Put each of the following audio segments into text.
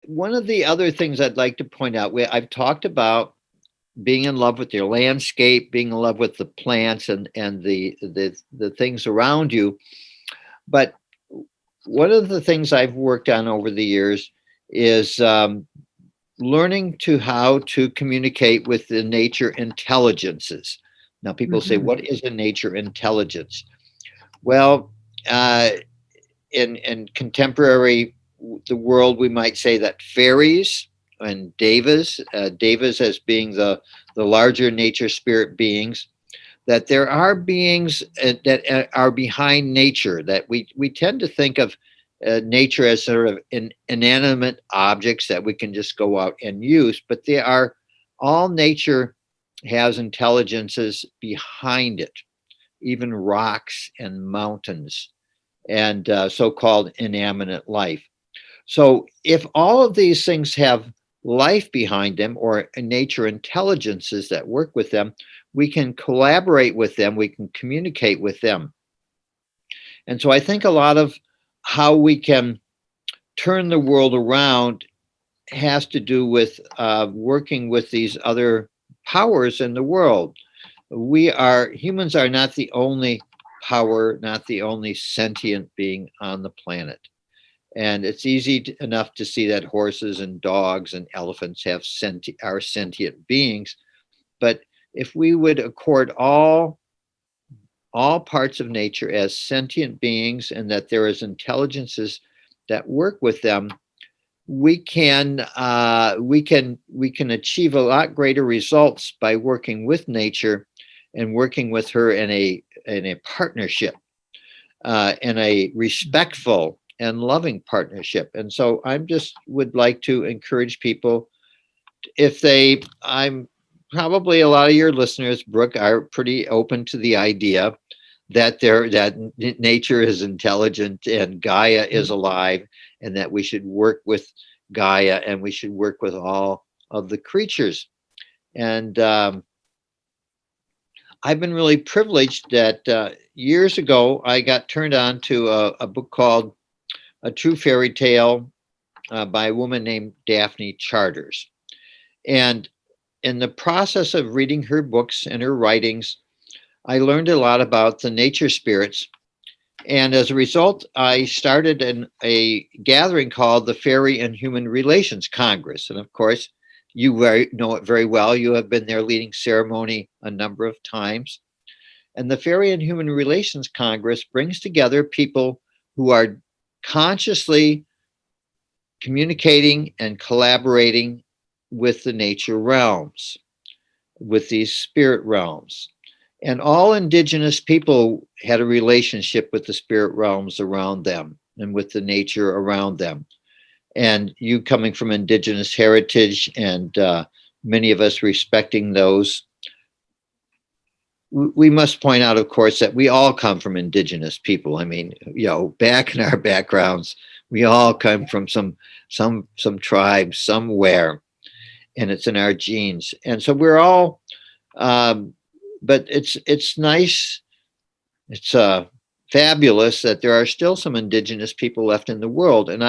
one of the other things I'd like to point out, I've talked about being in love with your landscape, being in love with the plants and the things around you. But one of the things I've worked on over the years is learning to how to communicate with the nature intelligences. Now, people say, Mm-hmm. "What is a nature intelligence?" Well, uh, in contemporary the world, we might say that fairies and devas as being the larger nature spirit beings, that there are beings that are behind nature, that we tend to think of nature as sort of inanimate objects that we can just go out and use, but they are all nature has intelligences behind it, even rocks and mountains and so-called inanimate life. So if all of these things have life behind them or nature intelligences that work with them, we can collaborate with them, we can communicate with them. And so I think a lot of how we can turn the world around has to do with working with these other powers in the world. Humans are not the only power, not the only sentient being on the planet. And it's enough to see that horses and dogs and elephants are sentient beings. But if we would accord all parts of nature as sentient beings and that there is intelligences that work with them, we can achieve a lot greater results by working with nature and working with her in a partnership, in a respectful and loving partnership. And so I'm just would like to encourage people, if I'm probably a lot of your listeners, Brooke, are pretty open to the idea that nature is intelligent and Gaia is alive, and that we should work with Gaia and we should work with all of the creatures. And I've been really privileged that years ago I got turned on to a book called A True Fairy Tale by a woman named Daphne Charters. And in the process of reading her books and her writings, I learned a lot about the nature spirits. And as a result, I started a gathering called the Fairy and Human Relations Congress. And of course, know it very well. You have been there leading ceremony a number of times. And the Fairy and Human Relations Congress brings together people who are consciously communicating and collaborating with the nature realms, with these spirit realms. And all indigenous people had a relationship with the spirit realms around them and with the nature around them. And you coming from indigenous heritage and many of us respecting those, we must point out, of course, that we all come from indigenous people. I mean, back in our backgrounds, we all come from some tribe somewhere, and it's in our genes. And so we're all, but it's nice. It's fabulous that there are still some indigenous people left in the world, and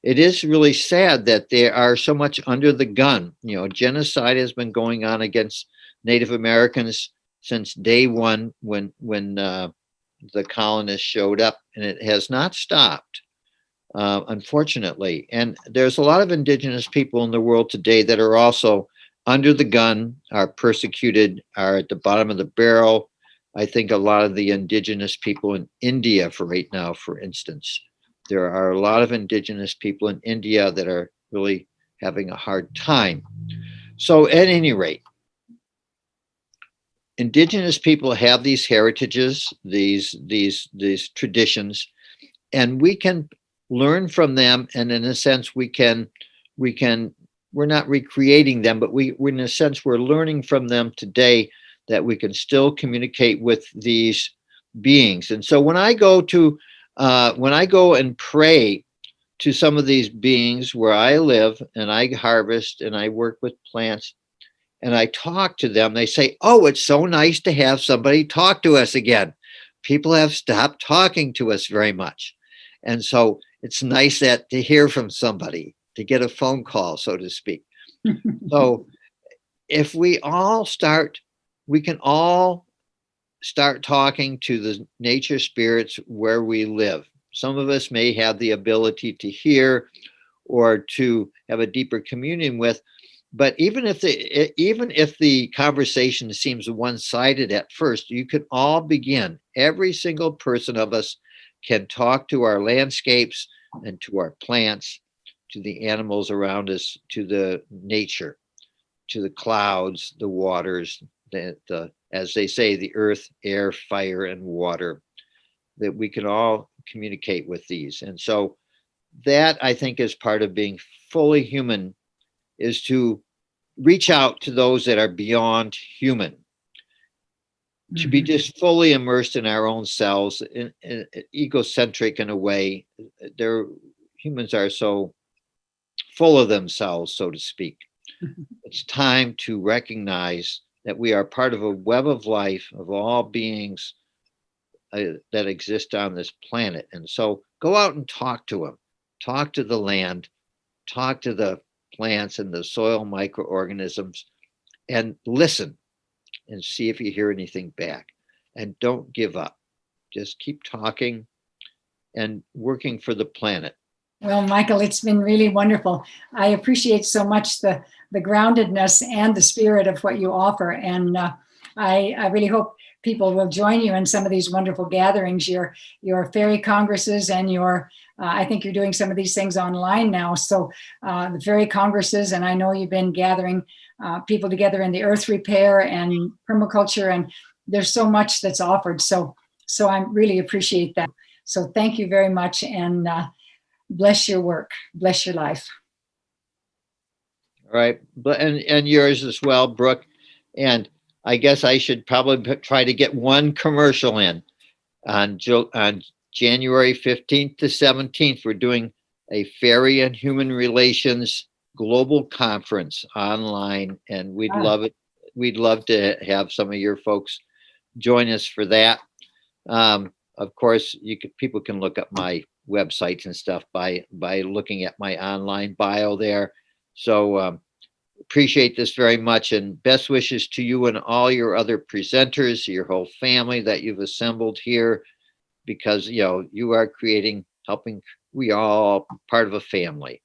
it is really sad that they are so much under the gun. Genocide has been going on against Native Americans since day one when the colonists showed up, and it has not stopped, unfortunately. And there's a lot of indigenous people in the world today that are also under the gun, are persecuted, are at the bottom of the barrel. I think a lot of the indigenous people in India, for right now, for instance, there are a lot of indigenous people in India that are really having a hard time. So at any rate, indigenous people have these heritages, these traditions, and we can learn from them. And in a sense, we're not recreating them, but we're in a sense, we're learning from them today that we can still communicate with these beings. And so when I go and pray to some of these beings where I live and I harvest and I work with plants and I talk to them, they say, "Oh, it's so nice to have somebody talk to us again. People have stopped talking to us very much." And so it's nice to hear from somebody, to get a phone call, so to speak. So if we can all start talking to the nature spirits where we live. Some of us may have the ability to hear or to have a deeper communion with, but even if the conversation seems one-sided at first, you can all begin. Every single person of us can talk to our landscapes and to our plants, to the animals around us, to the nature, to the clouds, the waters, as they say, the earth, air, fire, and water, that we can all communicate with these. And so that, I think, is part of being fully human, is to reach out to those that are beyond human, to be just fully immersed in our own selves, egocentric in a way. Humans are so full of themselves, so to speak. It's time to recognize that we are part of a web of life of all beings that exist on this planet. And so go out and talk to them, talk to the land, talk to the plants and the soil microorganisms, and listen and see if you hear anything back. And don't give up. Just keep talking and working for the planet. Well, Michael, it's been really wonderful. I appreciate so much the groundedness and the spirit of what you offer. And I really hope people will join you in some of these wonderful gatherings, your fairy congresses, and I think you're doing some of these things online now. So the fairy congresses, and I know you've been gathering people together in the earth repair and permaculture, and there's so much that's offered. So I really appreciate that. So thank you very much, and bless your work, bless your life. All right, and yours as well, Brooke. And I guess I should probably try to get one commercial in. On January 15th to 17th, we're doing a Fairy and Human Relations Global Conference online, and we'd love it. We'd love to have some of your folks join us for that. Of course, people can look up my websites and stuff by looking at my online bio there. So appreciate this very much, and best wishes to you and all your other presenters, your whole family that you've assembled here, because you are helping. We are all part of a family.